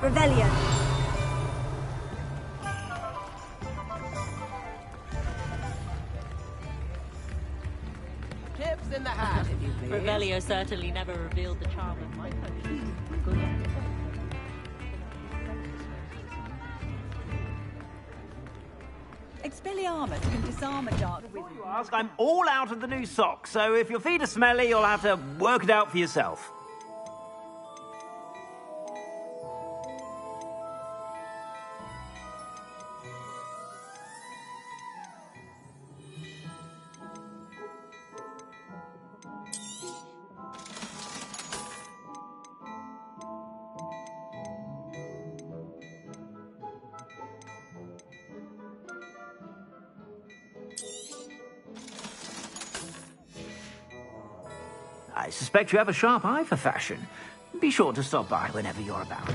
Revelio. Tips in the hat, if you please. Revelio certainly never revealed the charm of my potion. Good. Expelliarmus can disarm a dark wizard. Before you ask, I'm all out of the new socks, so if your feet are smelly, you'll have to work it out for yourself. I suspect you have a sharp eye for fashion. Be sure to stop by whenever you're about.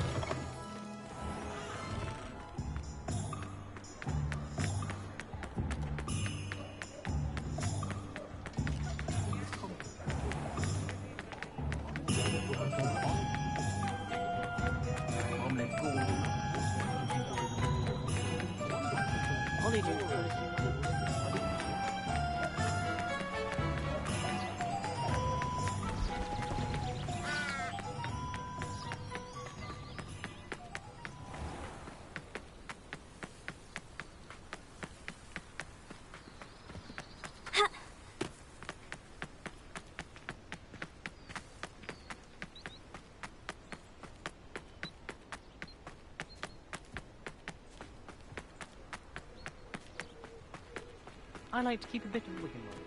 I like to keep a bit of wiggle room.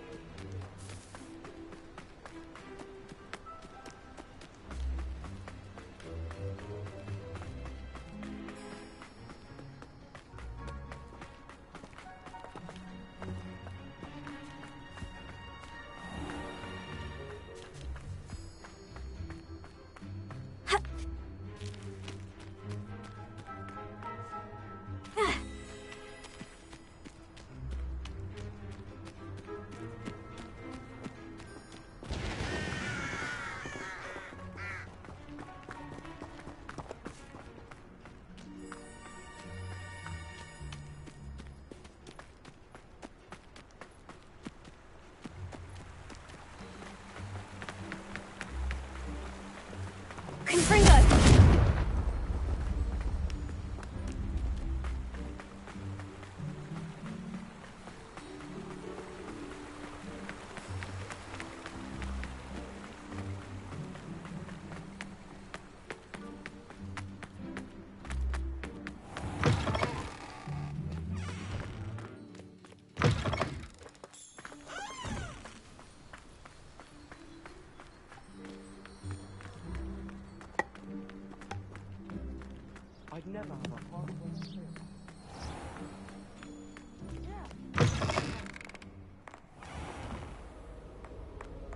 I'd never have a horrible experience.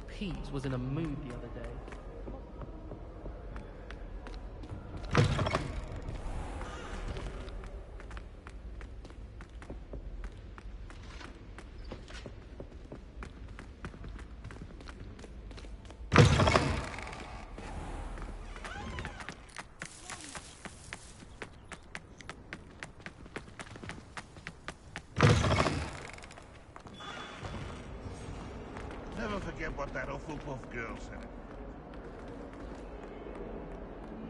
Pete was in a mood the other day. Never forget what that Hufflepuff girl said.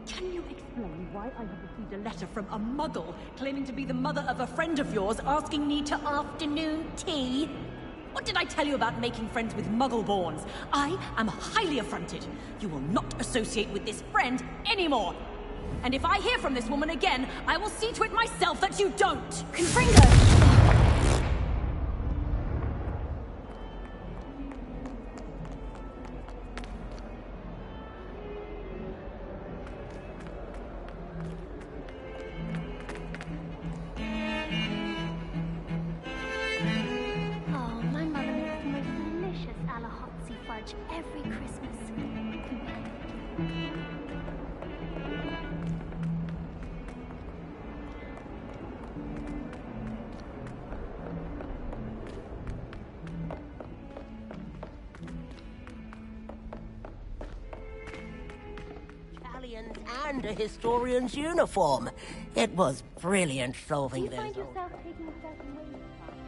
Can you explain why I have received a letter from a muggle claiming to be the mother of a friend of yours asking me to afternoon tea? What did I tell you about making friends with muggle-borns? I am highly affronted. You will not associate with this friend anymore. And if I hear from this woman again, I will see to it myself that you don't. Confringo! Oh, my mother makes the most delicious Alahotzi fudge every Christmas. Italians and and a historian's uniform. It was brilliant Do solving you those. find yourself taking a certain way this time?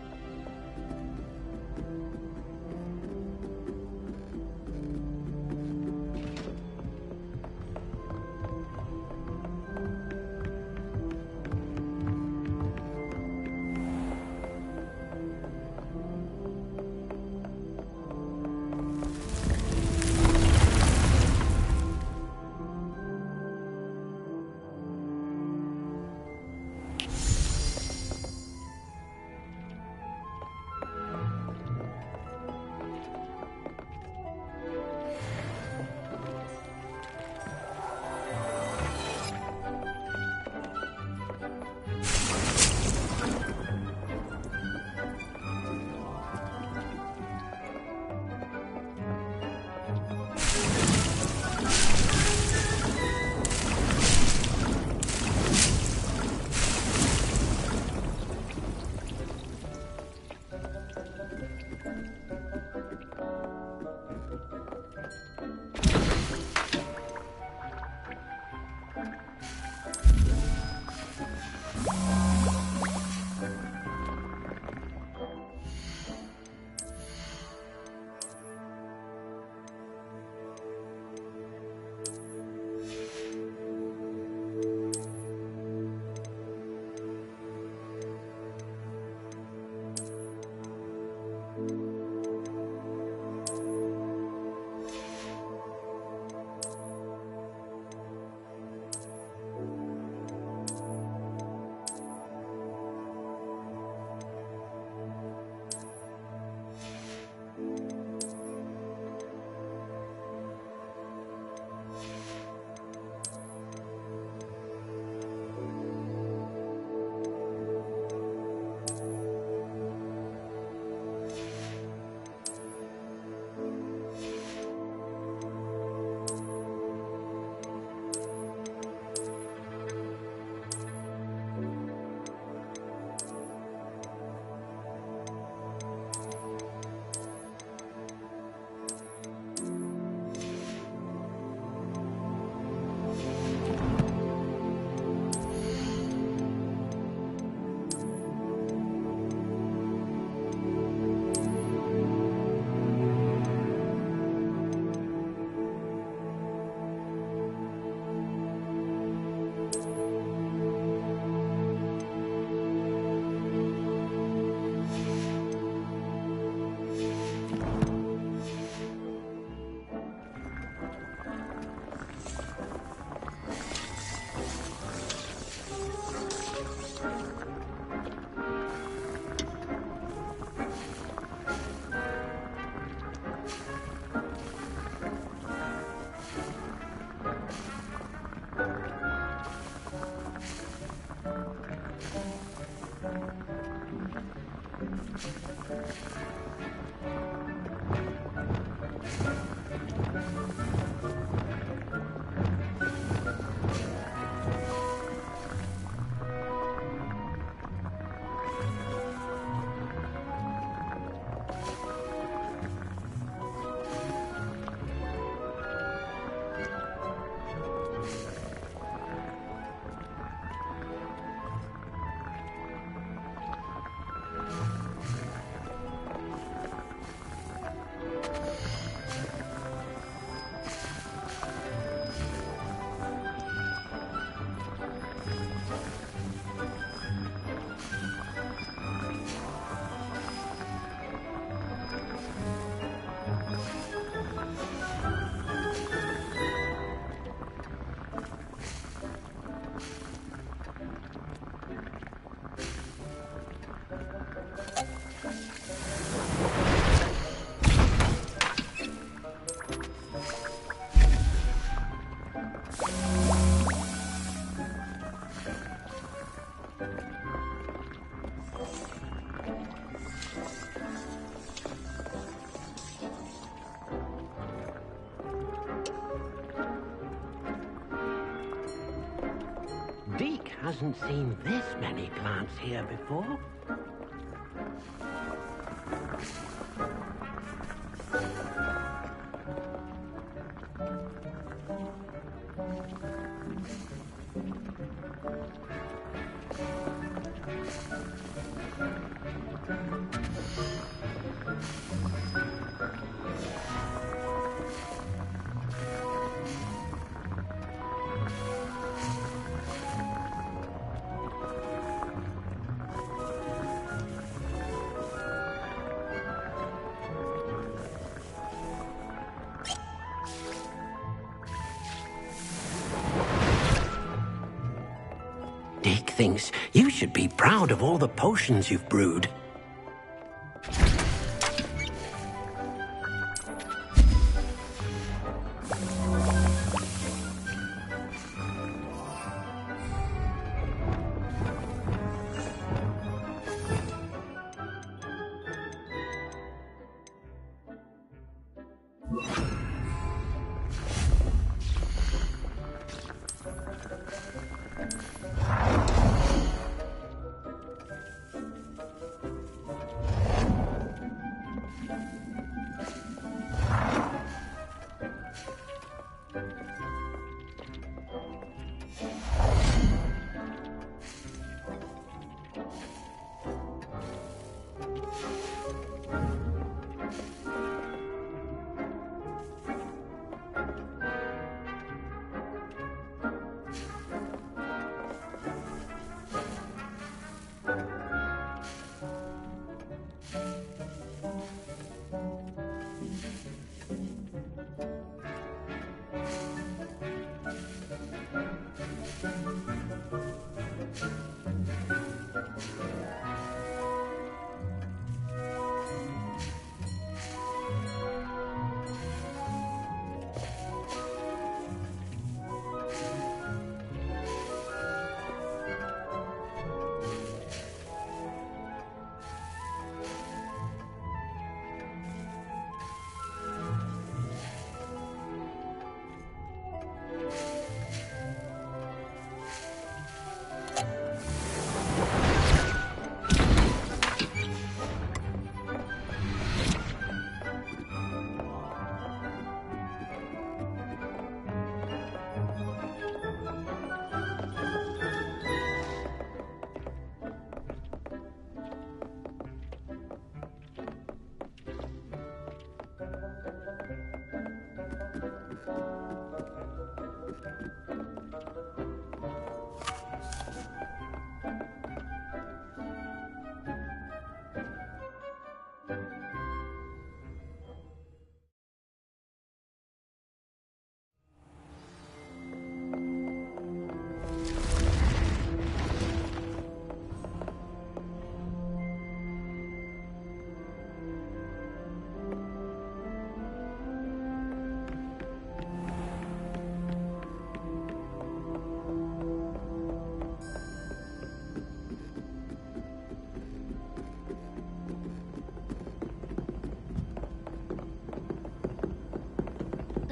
Deke hasn't seen this many plants here before. things. You should be proud of all the potions you've brewed.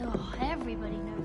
Oh, everybody knows.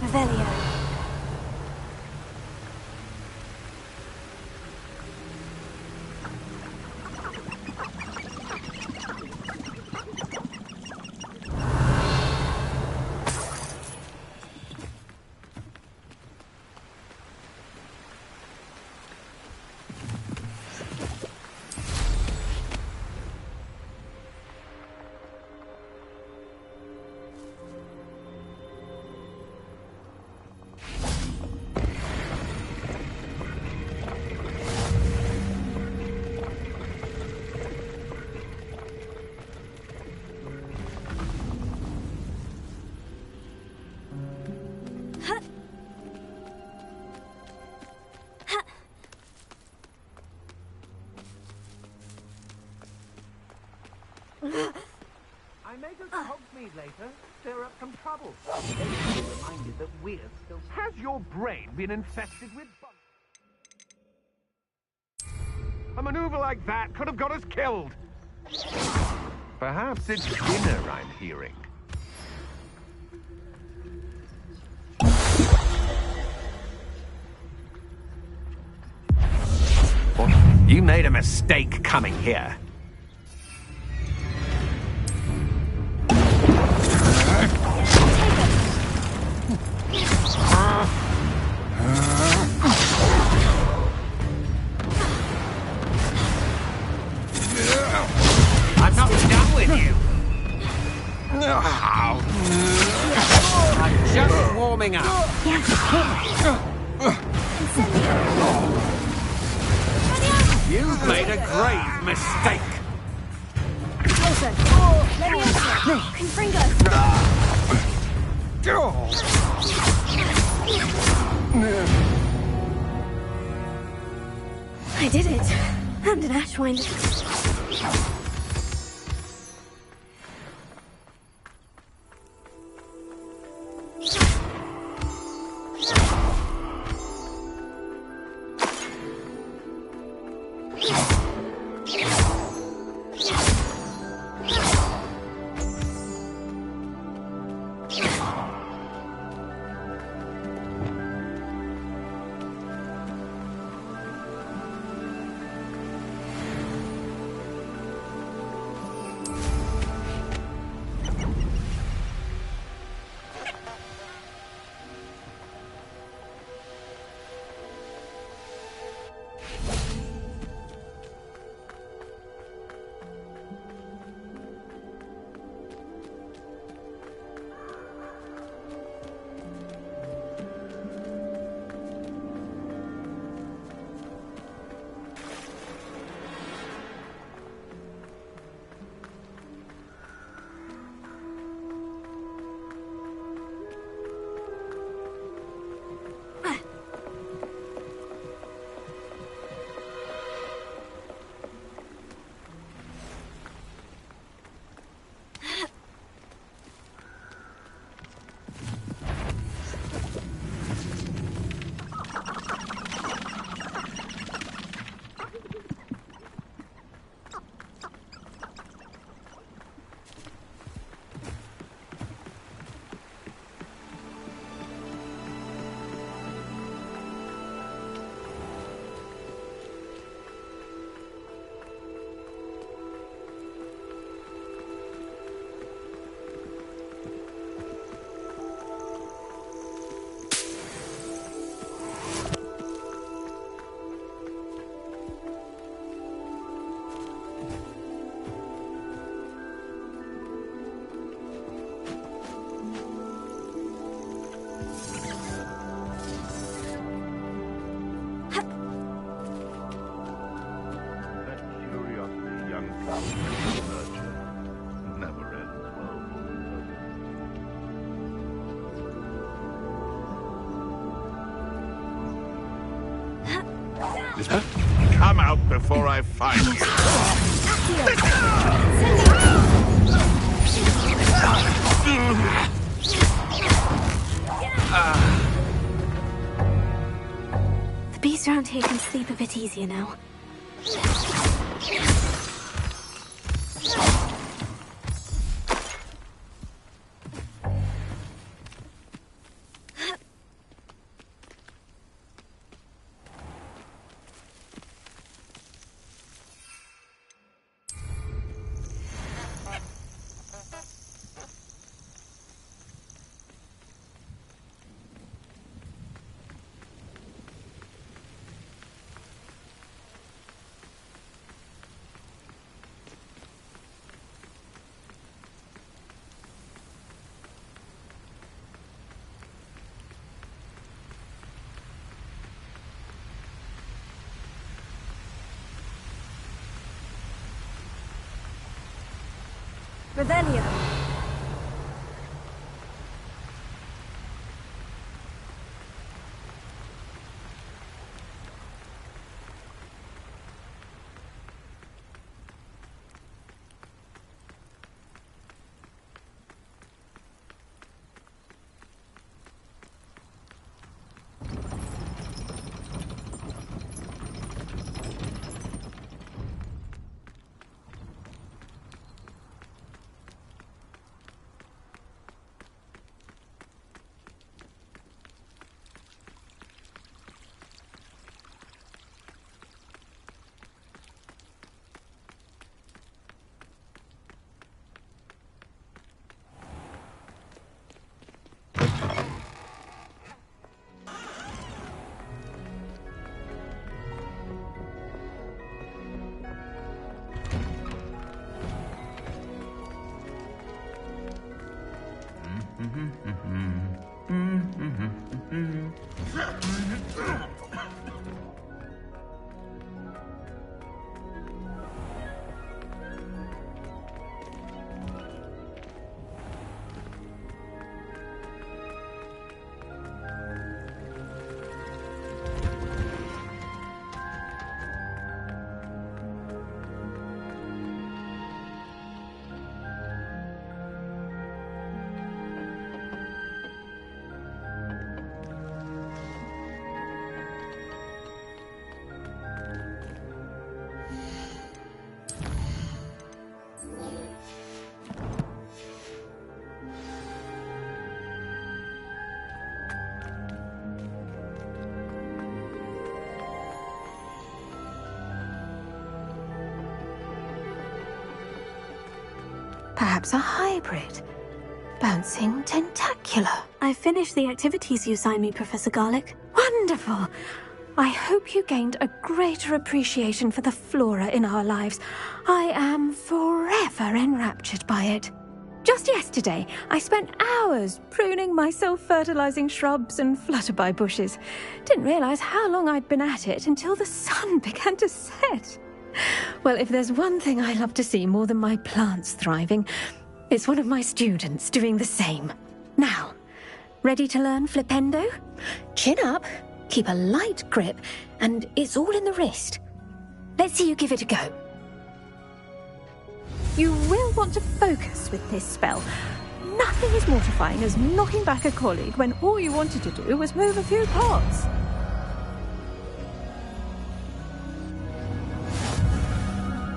Revelio. I may go to Hogsmeade later, stir up some trouble. Be reminded that we're still... Has your brain been infested with bugs? A maneuver like that could have got us killed. Perhaps it's dinner I'm hearing. You made a mistake coming here. I'm not done with you. I'm just warming up. You've made a grave mistake. Closer. Leviosa. Confringo. I did it. And an Ashwind. Come out before I find you. The beast around here can sleep a bit easier now. Revelio. Perhaps a hybrid. Bouncing tentacular. I finished the activities you signed me, Professor Garlic. Wonderful! I hope you gained a greater appreciation for the flora in our lives. I am forever enraptured by it. Just yesterday, I spent hours pruning my self-fertilizing shrubs and flutterby bushes. Didn't realize how long I'd been at it until the sun began to set. Well, if there's one thing I love to see more than my plants thriving, it's one of my students doing the same. Now, ready to learn flipendo? Chin up, keep a light grip, and it's all in the wrist. Let's see you give it a go. You will want to focus with this spell. Nothing is mortifying as knocking back a colleague when all you wanted to do was move a few pots.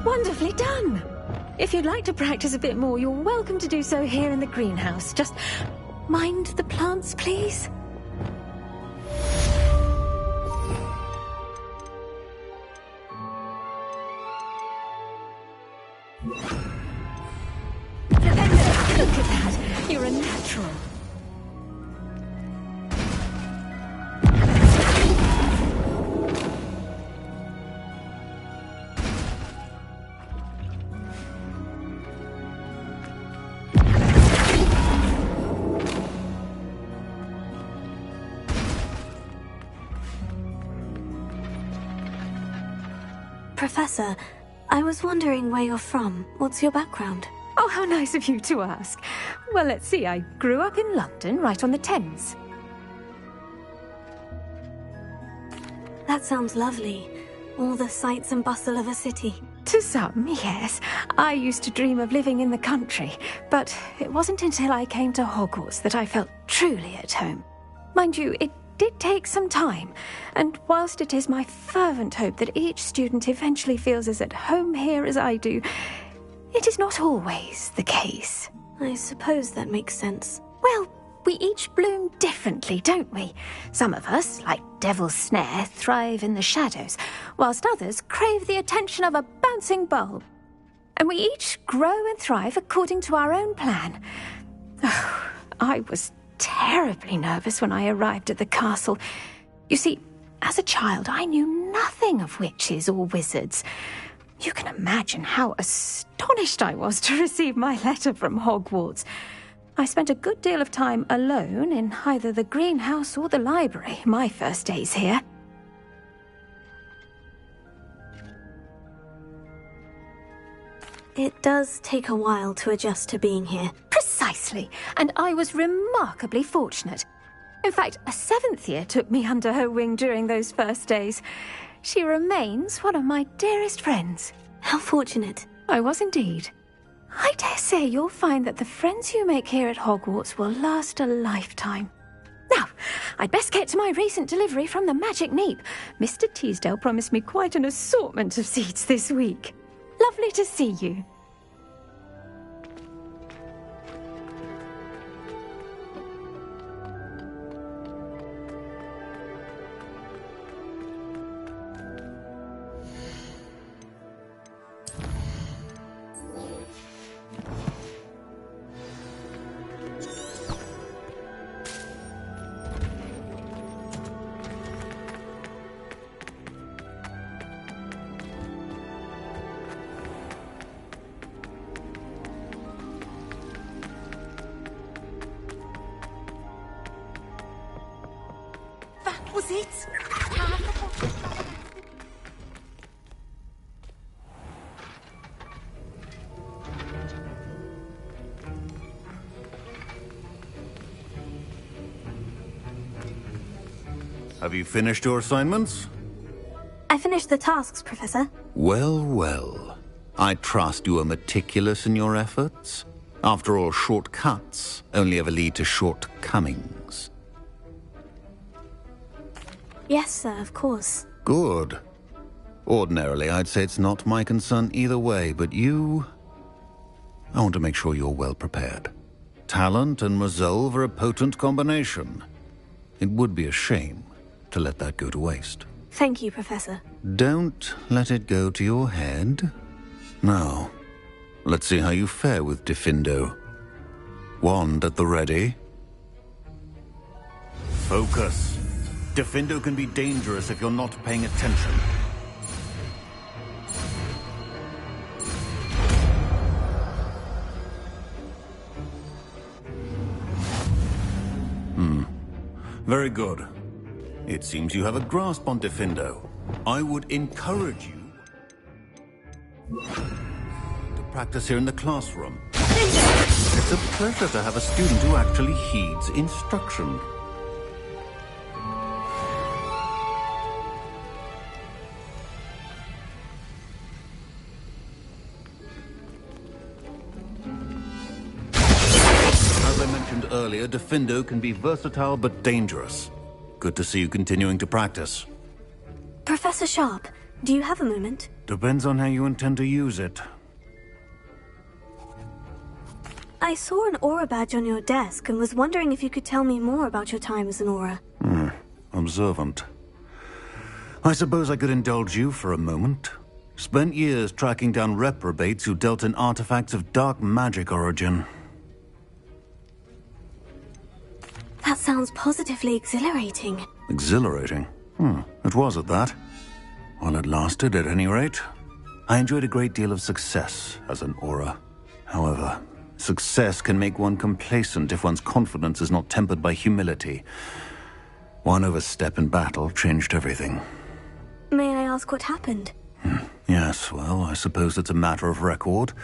Wonderfully done! If you'd like to practice a bit more, you're welcome to do so here in the greenhouse. Just mind the plants, please. Look at that! You're a natural. Professor, I was wondering where you're from. What's your background? Oh, how nice of you to ask. Well, let's see. I grew up in London, right on the Thames. That sounds lovely. All the sights and bustle of a city. To some, yes. I used to dream of living in the country, but it wasn't until I came to Hogwarts that I felt truly at home. Mind you, it did take some time, and whilst it is my fervent hope that each student eventually feels as at home here as I do, it is not always the case. I suppose that makes sense. Well, we each bloom differently, don't we? Some of us, like Devil's Snare, thrive in the shadows, whilst others crave the attention of a bouncing bulb. And we each grow and thrive according to our own plan. Oh, I was terribly nervous when I arrived at the castle. You see, as a child, I knew nothing of witches or wizards. You can imagine how astonished I was to receive my letter from Hogwarts. I spent a good deal of time alone in either the greenhouse or the library my first days here. It does take a while to adjust to being here. Precisely, and I was remarkably fortunate. In fact, a 7th year took me under her wing during those first days. She remains one of my dearest friends. How fortunate. I was indeed. I dare say you'll find that the friends you make here at Hogwarts will last a lifetime. Now, I'd best get to my recent delivery from the Magic Neep. Mr. Teasdale promised me quite an assortment of seeds this week. Lovely to see you. Was it? Have you finished your assignments? I finished the tasks, Professor. Well, well. I trust you are meticulous in your efforts. After all, shortcuts only ever lead to shortcomings. Yes, sir, of course. Good. Ordinarily, I'd say it's not my concern either way, but you... I want to make sure you're well prepared. Talent and resolve are a potent combination. It would be a shame to let that go to waste. Thank you, Professor. Don't let it go to your head. Now, let's see how you fare with diffindo. Wand at the ready. Focus. Diffindo can be dangerous if you're not paying attention. Very good. It seems you have a grasp on diffindo. I would encourage you to practice here in the classroom. It's a pleasure to have a student who actually heeds instruction. Earlier, diffindo can be versatile but dangerous. Good to see you continuing to practice. Professor Sharp, do you have a moment? Depends on how you intend to use it. I saw an aura badge on your desk and was wondering if you could tell me more about your time as an aura. Observant. I suppose I could indulge you for a moment. Spent years tracking down reprobates who dealt in artifacts of dark magic origin. That sounds positively exhilarating. Exhilarating? It was at that. While it lasted, at any rate. I enjoyed a great deal of success as an aura. However, success can make one complacent if one's confidence is not tempered by humility. One overstep in battle changed everything. May I ask what happened? Yes, well, I suppose it's a matter of record.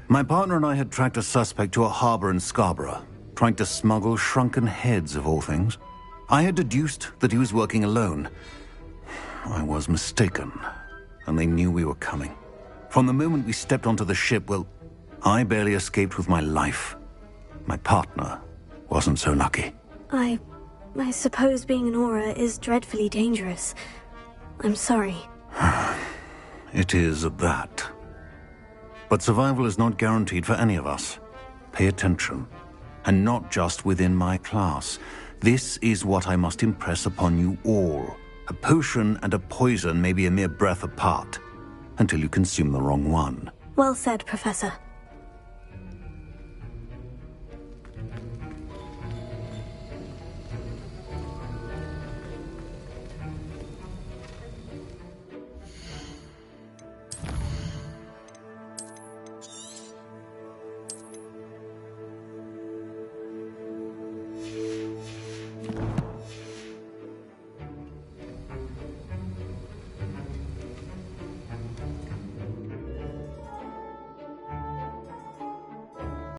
My partner and I had tracked a suspect to a harbor in Scarborough, trying to smuggle shrunken heads of all things. I had deduced that he was working alone. I was mistaken, and they knew we were coming. From the moment we stepped onto the ship, well, I barely escaped with my life. My partner wasn't so lucky. I suppose being an aura is dreadfully dangerous. I'm sorry. It is at that. But survival is not guaranteed for any of us. Pay attention. And not just within my class. This is what I must impress upon you all. A potion and a poison may be a mere breath apart, until you consume the wrong one. Well said, Professor.